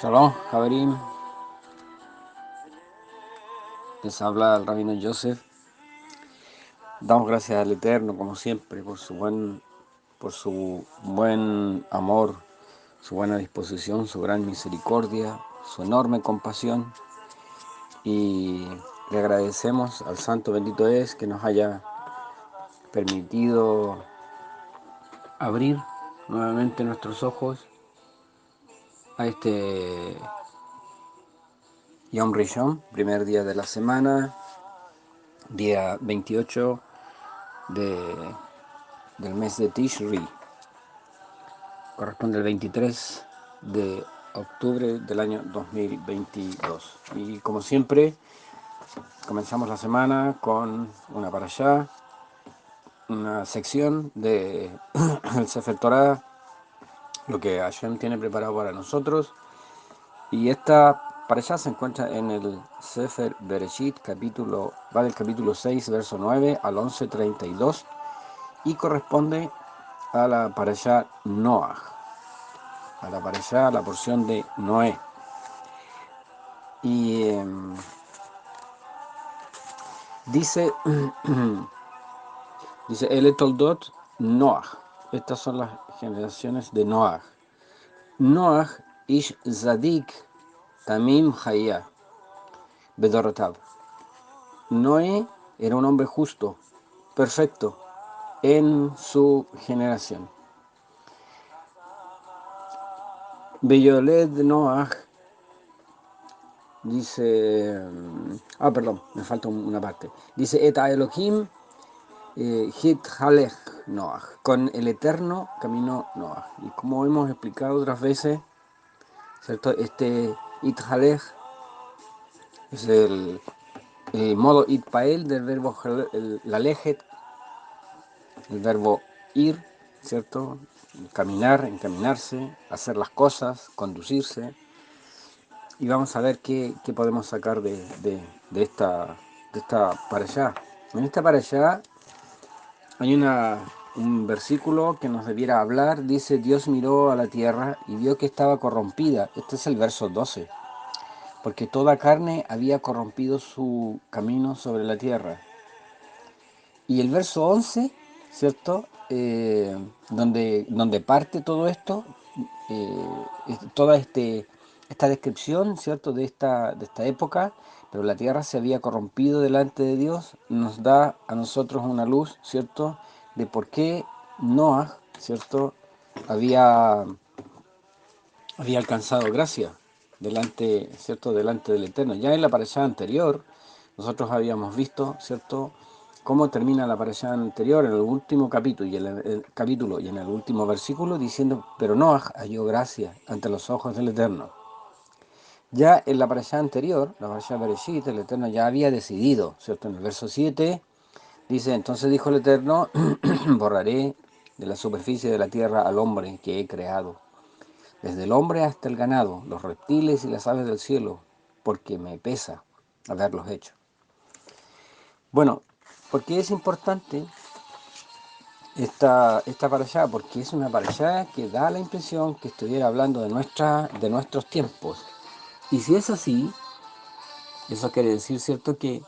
Shalom, Javerim. Les habla el Rabino Joseph. Damos gracias al Eterno, como siempre, por su buen amor, su buena disposición, su gran misericordia, su enorme compasión. Y le agradecemos al Santo bendito es que nos haya permitido abrir nuevamente nuestros ojos a este Yom Rishon, primer día de la semana, día 28 del mes de Tishri, corresponde al 23 de octubre del año 2022. Y como siempre, comenzamos la semana con una parashá, una sección de el Sefer Torah, lo que Hashem tiene preparado para nosotros. Y esta parashá se encuentra en el Sefer Bereshit, va del capítulo 6, verso 9 al 11:32, y corresponde a la parashá Noach, a la parashá, a la porción de Noé. Y dice El Toldot Noach. Estas son las generaciones de Noach. Noach ish zadik tamim haya bedorotav. Noé era un hombre justo, perfecto, en su generación. Beyoled Noach dice, perdón, me falta una parte. Dice Eta Elohim Hit Halech Noach, con el eterno caminó Noach. Y como hemos explicado otras veces, ¿cierto? Este It Halech es el modo Itpael del verbo Lalejet, el verbo ir, ¿cierto? Caminar, encaminarse, hacer las cosas, conducirse. Y vamos a ver qué podemos sacar de esta parashá. En esta parashá hay un versículo que nos debiera hablar. Dice: Dios miró a la tierra y vio que estaba corrompida. Este es el verso 12. Porque toda carne había corrompido su camino sobre la tierra. Y el verso 11, ¿cierto? Donde parte todo esto, toda esta descripción, ¿cierto? De esta época, pero la tierra se había corrompido delante de Dios, nos da a nosotros una luz, ¿cierto? De por qué Noah, ¿cierto? Había alcanzado gracia delante, ¿cierto? Delante del Eterno. Ya en la parashá anterior, nosotros habíamos visto, ¿cierto?, cómo termina la parashá anterior, en el último capítulo y en el último versículo, diciendo: pero Noach halló gracia ante los ojos del Eterno. Ya en la parashá anterior, la parashá Bereshit, el Eterno ya había decidido, ¿cierto? En el verso 7 dice: entonces dijo el Eterno, borraré de la superficie de la tierra al hombre que he creado, desde el hombre hasta el ganado, los reptiles y las aves del cielo, porque me pesa haberlos hecho. Bueno, ¿por qué es importante esta parashá? Porque es una parashá que da la impresión que estuviera hablando de nuestros tiempos. Y si es así, eso quiere decir, ¿cierto?, que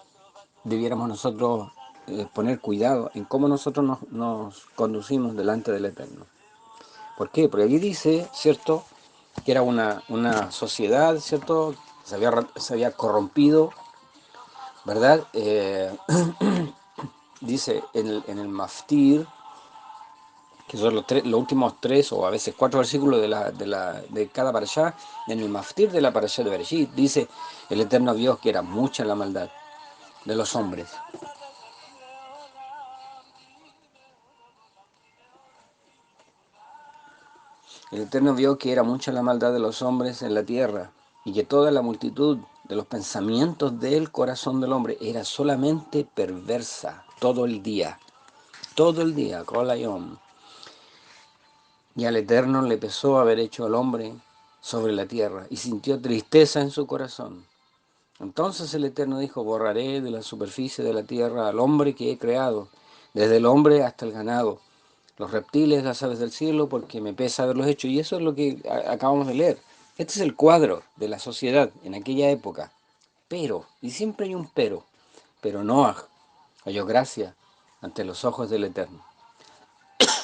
debiéramos nosotros poner cuidado en cómo nosotros nos conducimos delante del Eterno. ¿Por qué? Porque aquí dice, ¿cierto?, que era una sociedad, ¿cierto?, se había corrompido, ¿verdad? Dice en el Maftir, que son los últimos 3 o a veces 4 versículos de cada parashá. En el maftir de la parashá de Bereshit dice: el Eterno vio que era mucha la maldad de los hombres. El Eterno vio que era mucha la maldad de los hombres en la tierra, y que toda la multitud de los pensamientos del corazón del hombre era solamente perversa todo el día, Kol Hayom. Y al Eterno le pesó haber hecho al hombre sobre la tierra, y sintió tristeza en su corazón. Entonces el Eterno dijo: borraré de la superficie de la tierra al hombre que he creado, desde el hombre hasta el ganado, los reptiles, las aves del cielo, porque me pesa haberlos hecho. Y eso es lo que acabamos de leer. Este es el cuadro de la sociedad en aquella época. Pero, y siempre hay un pero Noah halló gracia ante los ojos del Eterno.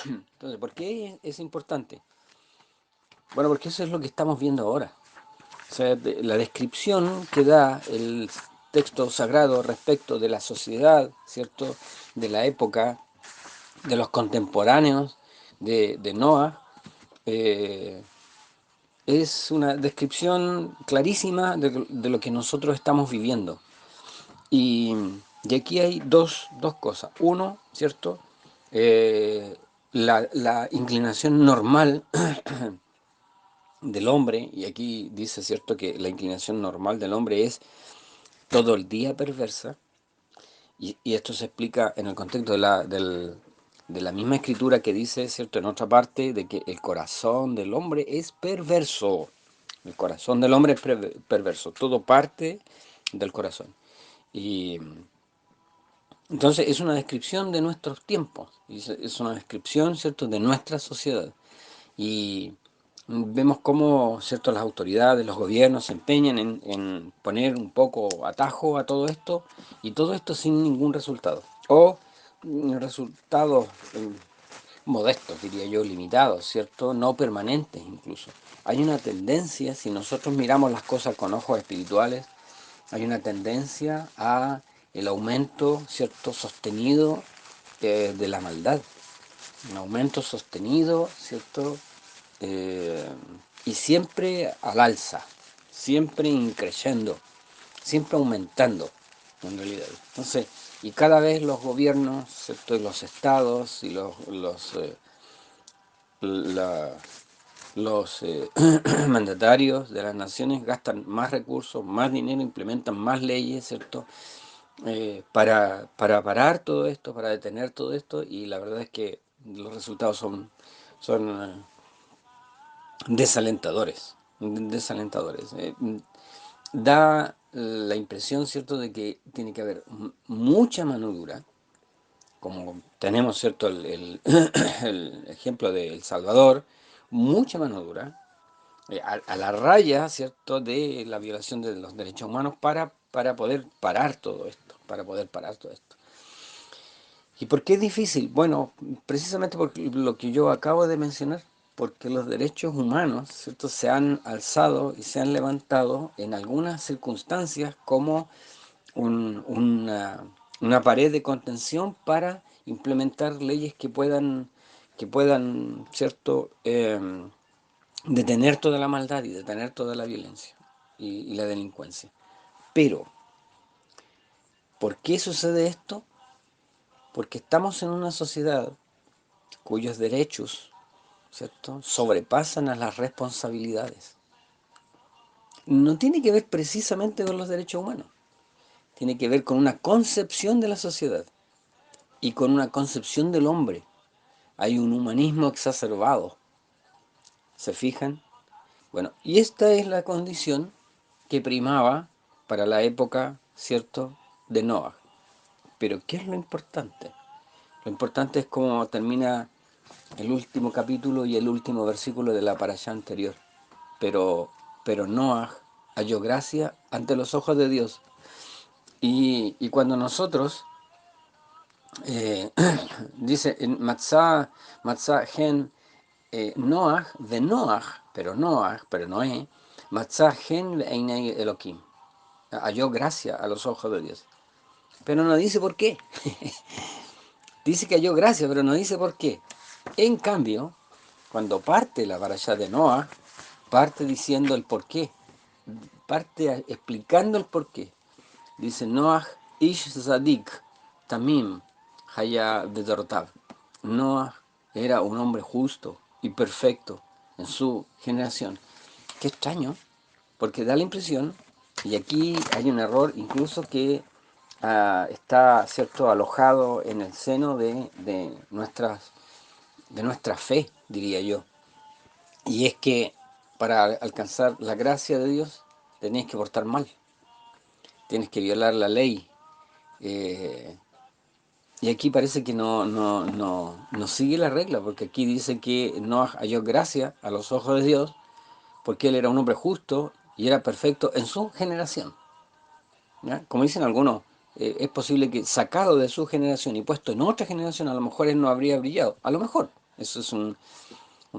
Entonces, ¿por qué es importante? Bueno, porque eso es lo que estamos viendo ahora. O sea, la descripción que da el texto sagrado respecto de la sociedad, ¿cierto? De la época, de los contemporáneos de Noah, eh, es una descripción clarísima de lo que nosotros estamos viviendo. Y, y aquí hay dos cosas. Uno, ¿cierto? La inclinación normal del hombre, y aquí dice, ¿cierto?, que la inclinación normal del hombre es todo el día perversa, y esto se explica en el contexto de la misma escritura que dice, ¿cierto?, en otra parte, de que el corazón del hombre es perverso. El corazón del hombre es perverso, todo parte del corazón. Y entonces es una descripción de nuestros tiempos, es una descripción, ¿cierto?, de nuestra sociedad. Y vemos cómo, ¿cierto?, las autoridades, los gobiernos se empeñan en poner un poco atajo a todo esto, y todo esto sin ningún resultado. O resultados modestos, diría yo, limitados, ¿cierto? No permanentes incluso. Hay una tendencia, si nosotros miramos las cosas con ojos espirituales, hay una tendencia a el aumento, ¿cierto?, sostenido de la maldad. Un aumento sostenido, ¿cierto? Eh, y siempre al alza, siempre increciendo, siempre aumentando, en realidad. Entonces, y cada vez los gobiernos, ¿cierto?, y los estados y la- los mandatarios de las naciones gastan más recursos, más dinero, implementan más leyes, ¿cierto?, para parar todo esto, para detener todo esto, y la verdad es que los resultados son desalentadores, desalentadores. Da la impresión, ¿cierto?, de que tiene que haber mucha mano dura, como tenemos, ¿cierto?, el ejemplo de El Salvador, mucha mano dura, a la raya, ¿cierto?, de la violación de los derechos humanos para poder parar todo esto, para poder parar todo esto. ¿Y por qué es difícil? Bueno, precisamente por lo que yo acabo de mencionar, porque los derechos humanos, ¿cierto?, se han alzado y se han levantado en algunas circunstancias como una pared de contención para implementar leyes que puedan, ¿cierto?, detener toda la maldad y detener toda la violencia y la delincuencia. Pero, ¿por qué sucede esto? Porque estamos en una sociedad cuyos derechos, ¿cierto?, sobrepasan a las responsabilidades. No tiene que ver precisamente con los derechos humanos, tiene que ver con una concepción de la sociedad y con una concepción del hombre. Hay un humanismo exacerbado, ¿se fijan? Bueno, y esta es la condición que primaba para la época, ¿cierto?, de Noah. Pero ¿qué es lo importante? Lo importante es cómo termina el último capítulo y el último versículo de la parashá anterior. Pero, pero Noah halló gracia ante los ojos de Dios. Y cuando nosotros, eh, dice en Matzah Gen Noah, de Noah, pero Noé, Matzah Gen Einei Elohim, halló gracia a los ojos de Dios. Pero no dice por qué. Dice que halló gracia, pero no dice por qué. En cambio, cuando parte la parashá de Noah, parte diciendo el porqué, parte explicando el porqué. Dice Noah ish zadik tamim haya bedortav. Noah era un hombre justo y perfecto en su generación. Qué extraño, porque da la impresión, y aquí hay un error incluso que está, cierto, alojado en el seno de nuestra fe, diría yo. Y es que para alcanzar la gracia de Dios tenés que portar mal, tienes que violar la ley. eh, y aquí parece que no sigue la regla, porque aquí dice que no halló gracia a los ojos de Dios, porque él era un hombre justo y era perfecto en su generación. ¿Ya? Como dicen algunos, es posible que sacado de su generación y puesto en otra generación, a lo mejor él no habría brillado. A lo mejor. Eso es un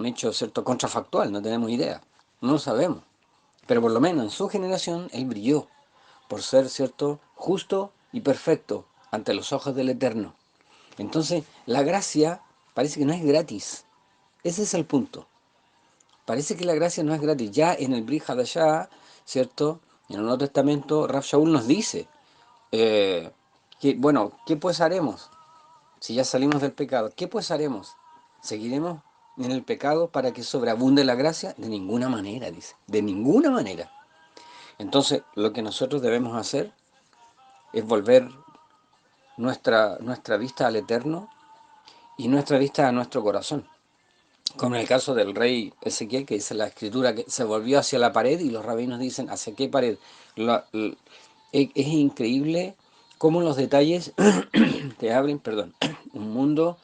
hecho, cierto, contrafactual, no tenemos idea. No lo sabemos. Pero por lo menos en su generación él brilló por ser, cierto, justo y perfecto ante los ojos del Eterno. Entonces, la gracia parece que no es gratis. Ese es el punto. Parece que la gracia no es gratis. Ya en el Brit Hadashah, ¿cierto? En el Nuevo Testamento, Rav Shaul nos dice, eh, bueno, ¿qué pues haremos? Si ya salimos del pecado, ¿qué pues haremos? ¿Seguiremos en el pecado para que sobreabunde la gracia? De ninguna manera, dice. De ninguna manera. Entonces, lo que nosotros debemos hacer es volver nuestra vista al Eterno y nuestra vista a nuestro corazón. Como en el caso del rey Ezequiel, que dice la escritura que se volvió hacia la pared y los rabinos dicen, ¿hacia qué pared? Es increíble cómo los detalles te abren, perdón, un mundo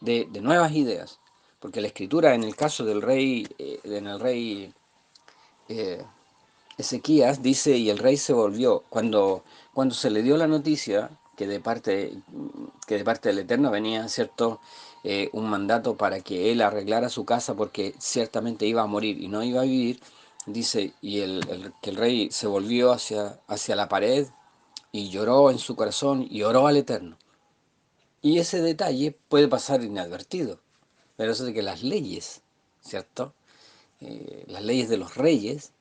de nuevas ideas. Porque la escritura en el caso del rey, en el rey eh, Ezequías dice, y el rey se volvió, cuando se le dio la noticia que de parte del Eterno venía, ¿cierto? Un mandato para que él arreglara su casa porque ciertamente iba a morir y no iba a vivir, dice, y que el rey se volvió hacia la pared y lloró en su corazón y oró al Eterno. Y ese detalle puede pasar inadvertido, pero eso de que las leyes, ¿cierto? Las leyes de los reyes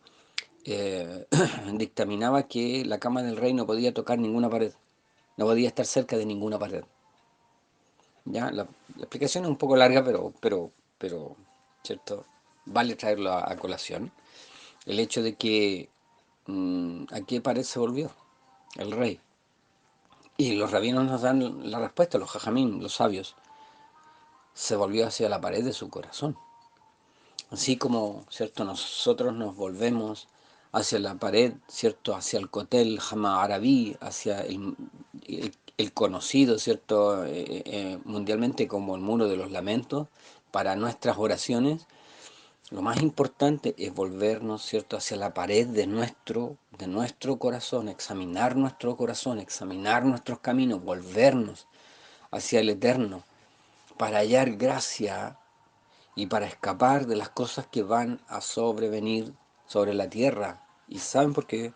eh, dictaminaba que la cama del rey no podía tocar ninguna pared, no podía estar cerca de ninguna pared. ¿Ya? La explicación es un poco larga, pero ¿cierto? Vale traerlo a colación. El hecho de que ¿a qué pared se volvió? El rey. Y los rabinos nos dan la respuesta, los jajamín, los sabios. Se volvió hacia la pared de su corazón. Así como, ¿cierto? Nosotros nos volvemos hacia la pared, ¿cierto? Hacia el Kotel Hama Arabí, hacia el conocido, ¿cierto? Mundialmente como el Muro de los Lamentos, para nuestras oraciones. Lo más importante es volvernos, ¿cierto?, hacia la pared de nuestro corazón, examinar nuestro corazón, examinar nuestros caminos, volvernos hacia el Eterno, para hallar gracia y para escapar de las cosas que van a sobrevenir sobre la tierra. ¿Y saben por qué?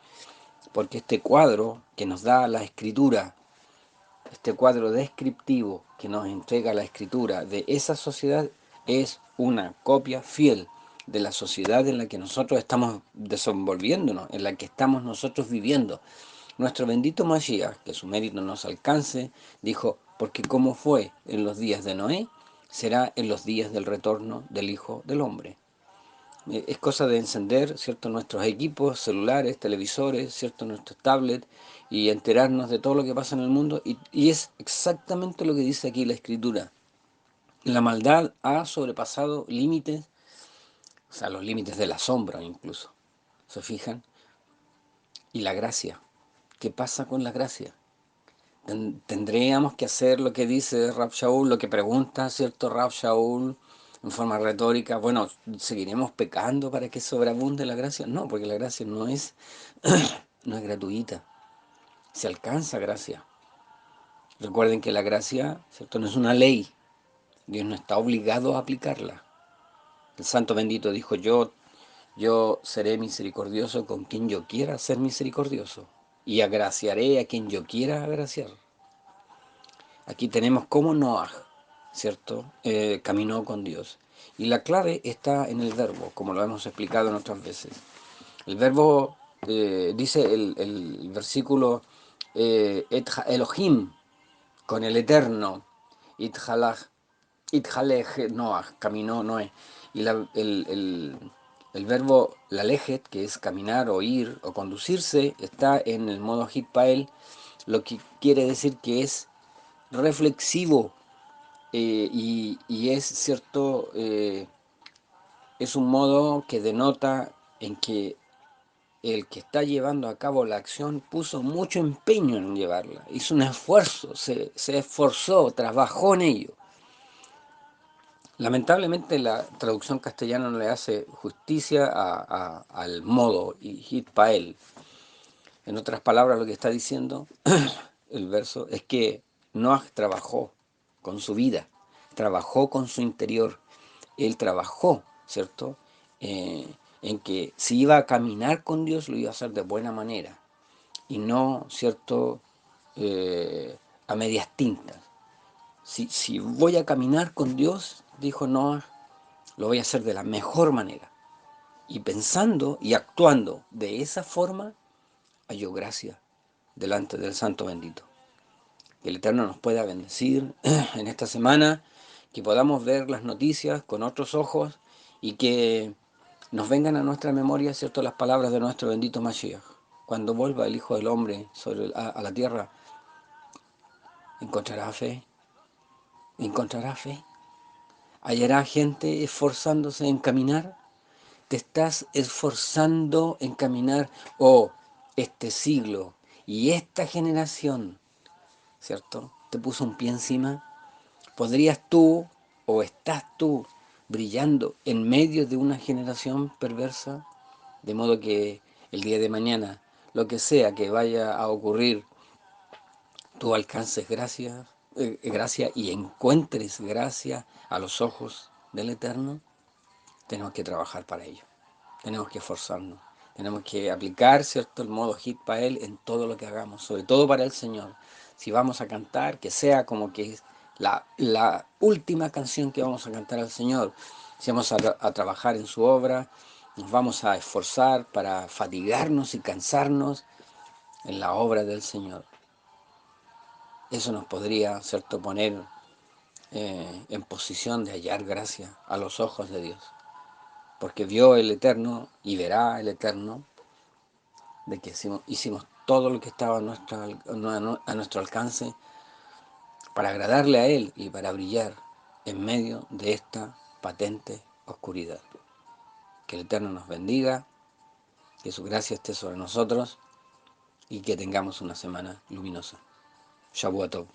Porque este cuadro que nos da la escritura, este cuadro descriptivo que nos entrega la escritura de esa sociedad, es una copia fiel de la sociedad en la que nosotros estamos desenvolviéndonos, en la que estamos nosotros viviendo. Nuestro bendito Mashiach, que su mérito nos alcance, dijo, porque como fue en los días de Noé, será en los días del retorno del Hijo del Hombre. Es cosa de encender, ¿cierto?, nuestros equipos, celulares, televisores, ¿cierto?, nuestros tablets, y enterarnos de todo lo que pasa en el mundo. Y es exactamente lo que dice aquí la Escritura. La maldad ha sobrepasado límites, o sea, los límites de la sombra incluso. ¿Se fijan? Y la gracia. ¿Qué pasa con la gracia? Tendríamos que hacer lo que dice Rab Shaul, lo que pregunta, ¿cierto?, Rab Shaul en forma retórica. Bueno, ¿seguiremos pecando para que sobreabunde la gracia? No, porque la gracia no es gratuita. Se alcanza gracia. Recuerden que la gracia, ¿cierto?, no es una ley. Dios no está obligado a aplicarla. El Santo Bendito dijo, yo seré misericordioso con quien yo quiera ser misericordioso, y agraciaré a quien yo quiera agraciar. Aquí tenemos como Noah. ¿cierto? Caminó con Dios. Y la clave está en el verbo, como lo hemos explicado en otras veces. El verbo, dice el versículo, Et Elohim, con el Eterno, Itjalach, Itjalej Noah, caminó Noé. Y el verbo lalejet, que es caminar o ir o conducirse, está en el modo hitpael, lo que quiere decir que es reflexivo, y es cierto, es un modo que denota en que el que está llevando a cabo la acción puso mucho empeño en llevarla, hizo un esfuerzo, se esforzó, trabajó en ello. Lamentablemente la traducción castellana no le hace justicia al modo y hit pael. En otras palabras, lo que está diciendo el verso es que Noah trabajó con su vida, trabajó con su interior. Él trabajó, ¿cierto? En que si iba a caminar con Dios, lo iba a hacer de buena manera y no, ¿cierto? A medias tintas. Si voy a caminar con Dios, dijo Noah, lo voy a hacer de la mejor manera. Y pensando y actuando de esa forma, halló gracia delante del Santo bendito. Que el Eterno nos pueda bendecir en esta semana, que podamos ver las noticias con otros ojos y que nos vengan a nuestra memoria, ¿cierto?, las palabras de nuestro bendito Mashiach. Cuando vuelva el Hijo del Hombre a la tierra, ¿encontrará fe? ¿Encontrará fe? ¿Hallará gente esforzándose en caminar? ¿Te estás esforzando en caminar? Oh, este siglo y esta generación, ¿cierto?, te puso un pie encima. ¿Podrías tú o estás tú brillando en medio de una generación perversa? De modo que el día de mañana, lo que sea que vaya a ocurrir, tú alcances gracia y encuentres gracia a los ojos del Eterno. Tenemos que trabajar para ello. Tenemos que esforzarnos. Tenemos que aplicar, ¿cierto?, el modo hit para Él en todo lo que hagamos, sobre todo para el Señor. Si vamos a cantar, que sea como que es la última canción que vamos a cantar al Señor. Si vamos a trabajar en su obra, nos vamos a esforzar para fatigarnos y cansarnos en la obra del Señor. Eso nos podría, ¿cierto?, poner en posición de hallar gracia a los ojos de Dios. Porque vio el Eterno y verá el Eterno de que hicimos todo lo que estaba a nuestro alcance para agradarle a Él y para brillar en medio de esta patente oscuridad. Que el Eterno nos bendiga, que su gracia esté sobre nosotros y que tengamos una semana luminosa. Shavuot Tov.